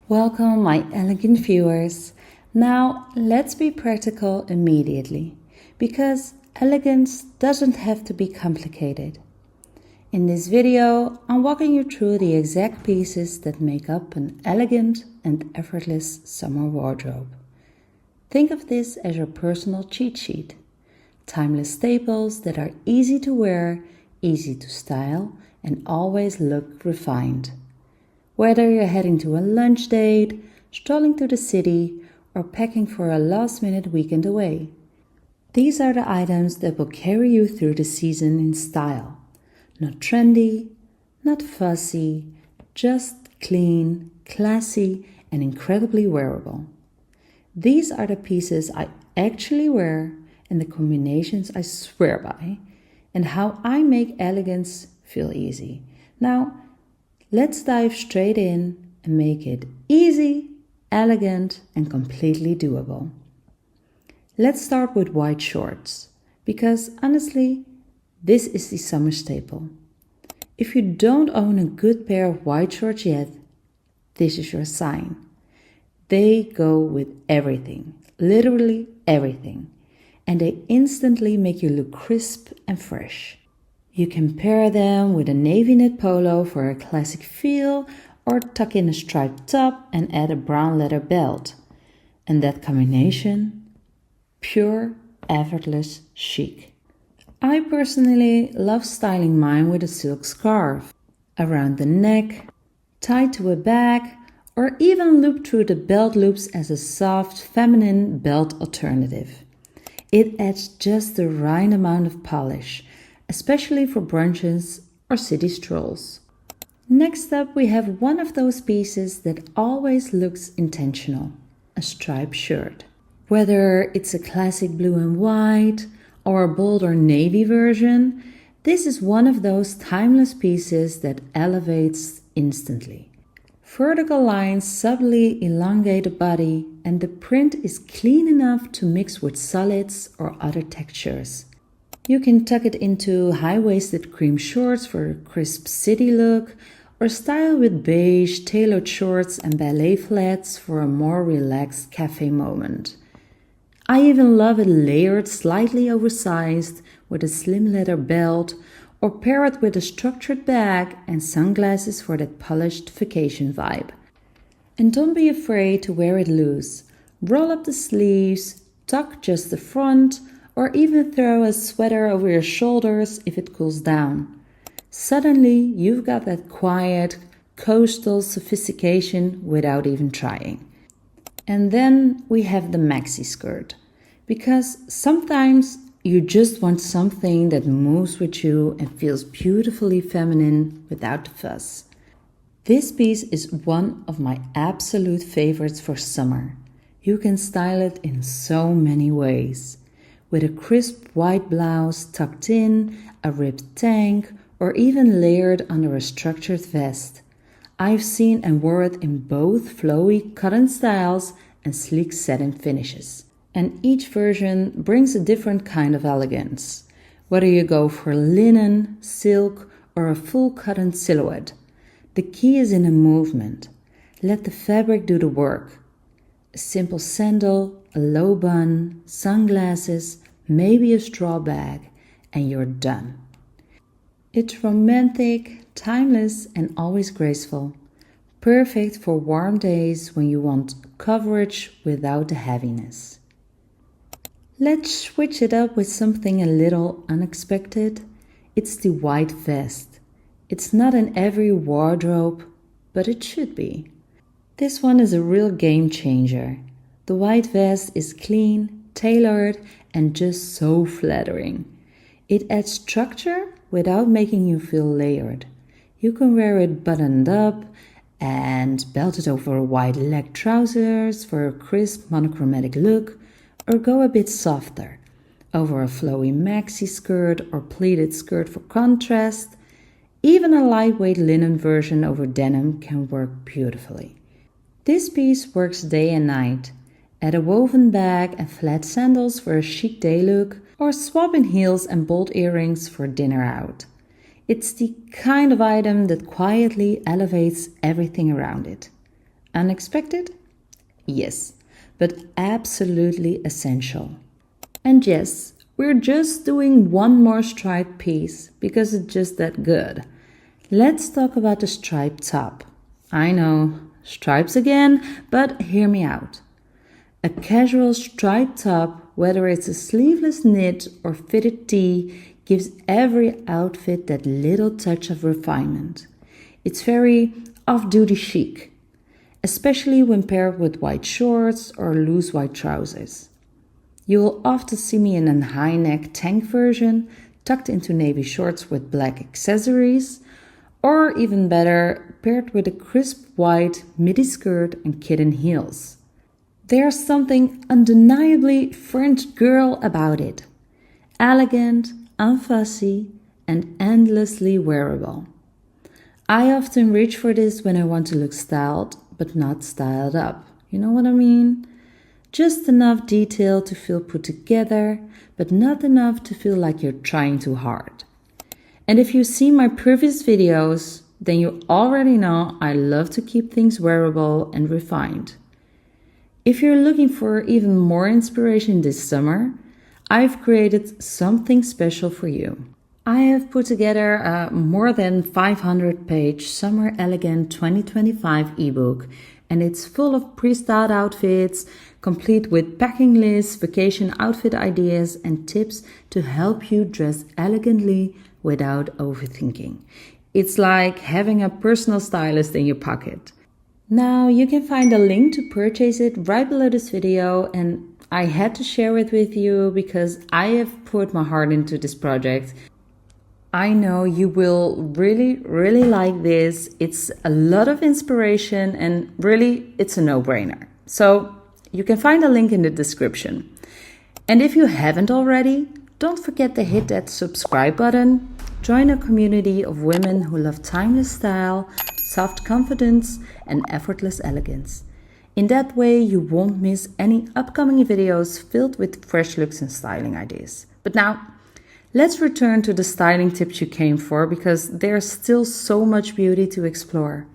Welcome, my elegant viewers. Now, let's be practical immediately, because elegance doesn't have to be complicated. In this video, I'm walking you through the exact pieces that make up an elegant and effortless summer wardrobe. Think of this as your personal cheat sheet. Timeless staples that are easy to wear, easy to style, and always look refined. Whether you're heading to a lunch date, strolling to the city, or packing for a last-minute weekend away, these are the items that will carry you through the season in style. Not trendy, not fussy, just clean, classy, and incredibly wearable. These are the pieces I actually wear and the combinations I swear by, and how I make elegance feel easy. Now, let's dive straight in and make it easy, elegant, and completely doable. Let's start with white shorts, because honestly, this is the summer staple. If you don't own a good pair of white shorts yet, this is your sign. They go with everything, literally everything, and they instantly make you look crisp and fresh. You can pair them with a navy knit polo for a classic feel, or tuck in a striped top and add a brown leather belt. And that combination, pure, effortless chic. I personally love styling mine with a silk scarf around the neck, tied to a bag, or even looped through the belt loops as a soft, feminine belt alternative. It adds just the right amount of polish, especially for brunches or city strolls. Next up, we have one of those pieces that always looks intentional, a striped shirt. Whether it's a classic blue and white or a bolder navy version, this is one of those timeless pieces that elevates instantly. Vertical lines subtly elongate the body, and the print is clean enough to mix with solids or other textures. You can tuck it into high-waisted cream shorts for a crisp city look, or style with beige tailored shorts and ballet flats for a more relaxed cafe moment. I even love it layered slightly oversized with a slim leather belt, or pair it with a structured bag and sunglasses for that polished vacation vibe. And don't be afraid to wear it loose. Roll up the sleeves, tuck just the front, or even throw a sweater over your shoulders if it cools down. Suddenly, you've got that quiet, coastal sophistication without even trying. And then we have the maxi skirt, because sometimes you just want something that moves with you and feels beautifully feminine without the fuss. This piece is one of my absolute favorites for summer. You can style it in so many ways. With a crisp white blouse tucked in, a ribbed tank, or even layered under a structured vest. I've seen and wore it in both flowy cotton styles and sleek satin finishes. And each version brings a different kind of elegance. Whether you go for linen, silk, or a full cotton silhouette, the key is in the movement. Let the fabric do the work. A simple sandal, a low bun, sunglasses, maybe a straw bag, and you're done. It's romantic, timeless, and always graceful. Perfect for warm days when you want coverage without the heaviness. Let's switch it up with something a little unexpected. It's the white vest. It's not in every wardrobe, but it should be. This one is a real game changer. The white vest is clean, tailored, and just so flattering. It adds structure without making you feel layered. You can wear it buttoned up and belted over wide leg trousers for a crisp monochromatic look, or go a bit softer over a flowy maxi skirt or pleated skirt for contrast. Even a lightweight linen version over denim can work beautifully. This piece works day and night. Add a woven bag and flat sandals for a chic day look, or swap in heels and bold earrings for dinner out. It's the kind of item that quietly elevates everything around it. Unexpected? Yes, but absolutely essential. And yes, we're just doing one more striped piece because it's just that good. Let's talk about the striped top. I know, stripes again, but hear me out. A casual striped top, whether it's a sleeveless knit or fitted tee, gives every outfit that little touch of refinement. It's very off-duty chic, especially when paired with white shorts or loose white trousers. You will often see me in a high-neck tank version, tucked into navy shorts with black accessories, or even better, paired with a crisp white midi skirt and kitten heels. There's something undeniably French girl about it. Elegant, unfussy, and endlessly wearable. I often reach for this when I want to look styled, but not styled up. You know what I mean? Just enough detail to feel put together, but not enough to feel like you're trying too hard. And if you've seen my previous videos, then you already know I love to keep things wearable and refined. If you're looking for even more inspiration this summer, I've created something special for you. I have put together a more than 500-page Summer Elegance 2025 ebook, and it's full of pre-styled outfits, complete with packing lists, vacation outfit ideas, and tips to help you dress elegantly without overthinking. It's like having a personal stylist in your pocket. Now you can find a link to purchase it right below this video, and I had to share it with you because I have put my heart into this project. I know you will really like this. It's a lot of inspiration and really it's a no-brainer. So you can find a link in the description. And if you haven't already, don't forget to hit that subscribe button. Join a community of women who love timeless style, soft confidence, and effortless elegance. In that way, you won't miss any upcoming videos filled with fresh looks and styling ideas. But now, let's return to the styling tips you came for because there's still so much beauty to explore.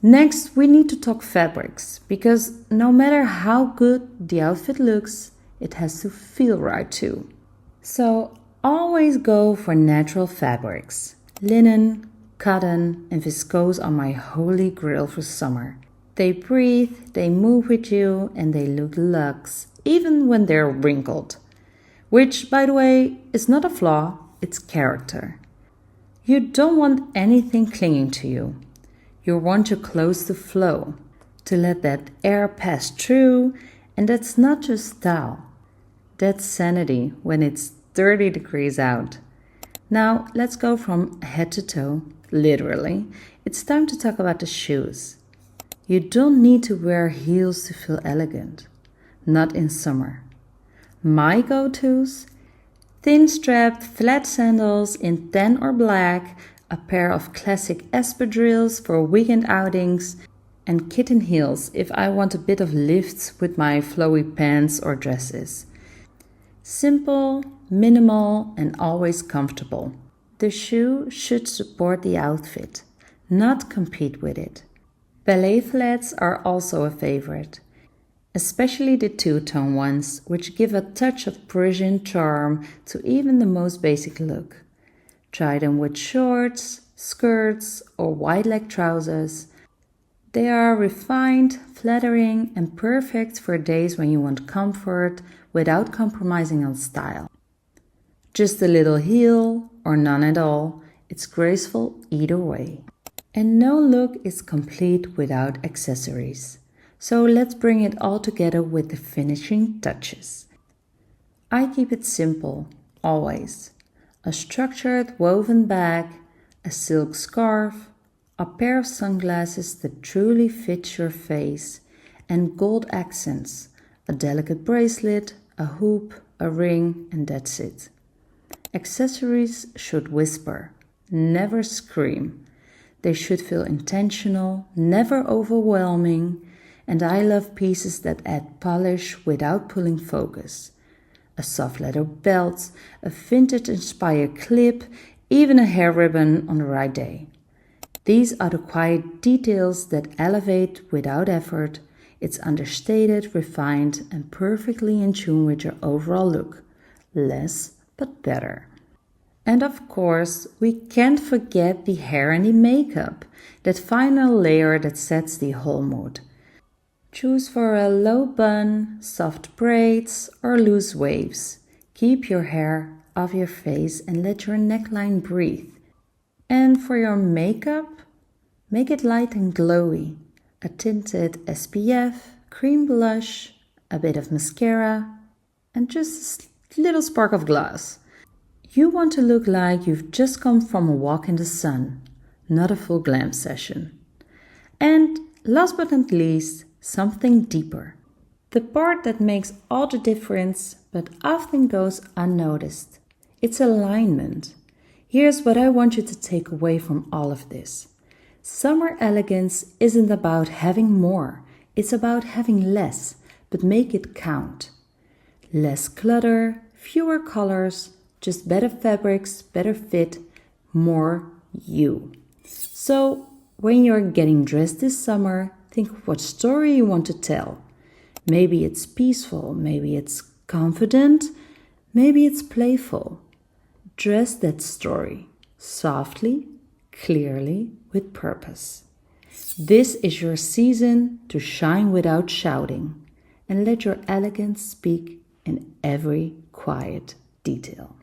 Next, we need to talk fabrics because no matter how good the outfit looks, it has to feel right too. So always go for natural fabrics. Linen, cotton, and viscose are my holy grail for summer. They breathe, they move with you, and they look luxe, even when they're wrinkled. Which, by the way, is not a flaw, it's character. You don't want anything clinging to you. You want your clothes to flow, to let that air pass through, and that's not just style. That's sanity when it's 30 degrees out. Now, let's go from head to toe, literally. It's time to talk about the shoes. You don't need to wear heels to feel elegant, not in summer. My go-tos? Thin-strapped flat sandals in tan or black, a pair of classic espadrilles for weekend outings, and kitten heels if I want a bit of lift with my flowy pants or dresses. Simple, minimal, and always comfortable. The shoe should support the outfit, not compete with it. Ballet flats are also a favorite, especially the two-tone ones, which give a touch of Parisian charm to even the most basic look. Try them with shorts, skirts, or wide-leg trousers. They are refined, flattering, and perfect for days when you want comfort without compromising on style. Just a little heel or none at all, it's graceful either way. And no look is complete without accessories. So let's bring it all together with the finishing touches. I keep it simple, always. A structured woven bag, a silk scarf, a pair of sunglasses that truly fit your face, and gold accents, a delicate bracelet, a hoop, a ring, and that's it. Accessories should whisper, never scream. They should feel intentional, never overwhelming, and I love pieces that add polish without pulling focus. A soft leather belt, a vintage-inspired clip, even a hair ribbon on the right day. These are the quiet details that elevate without effort. It's understated, refined, and perfectly in tune with your overall look. Less, but better. And of course, we can't forget the hair and the makeup, that final layer that sets the whole mood. Choose for a low bun, soft braids, or loose waves. Keep your hair off your face and let your neckline breathe. And for your makeup, make it light and glowy. A tinted SPF, cream blush, a bit of mascara, and just a little spark of gloss. You want to look like you've just come from a walk in the sun, not a full glam session. And last but not least, something deeper. The part that makes all the difference but often goes unnoticed. It's alignment. Here's what I want you to take away from all of this. Summer elegance isn't about having more. It's about having less, but make it count. Less clutter, fewer colors, just better fabrics, better fit, more you. So when you're getting dressed this summer, think what story you want to tell. Maybe it's peaceful, maybe it's confident, maybe it's playful. Dress that story softly, clearly, with purpose. This is your season to shine without shouting, and let your elegance speak in every quiet detail.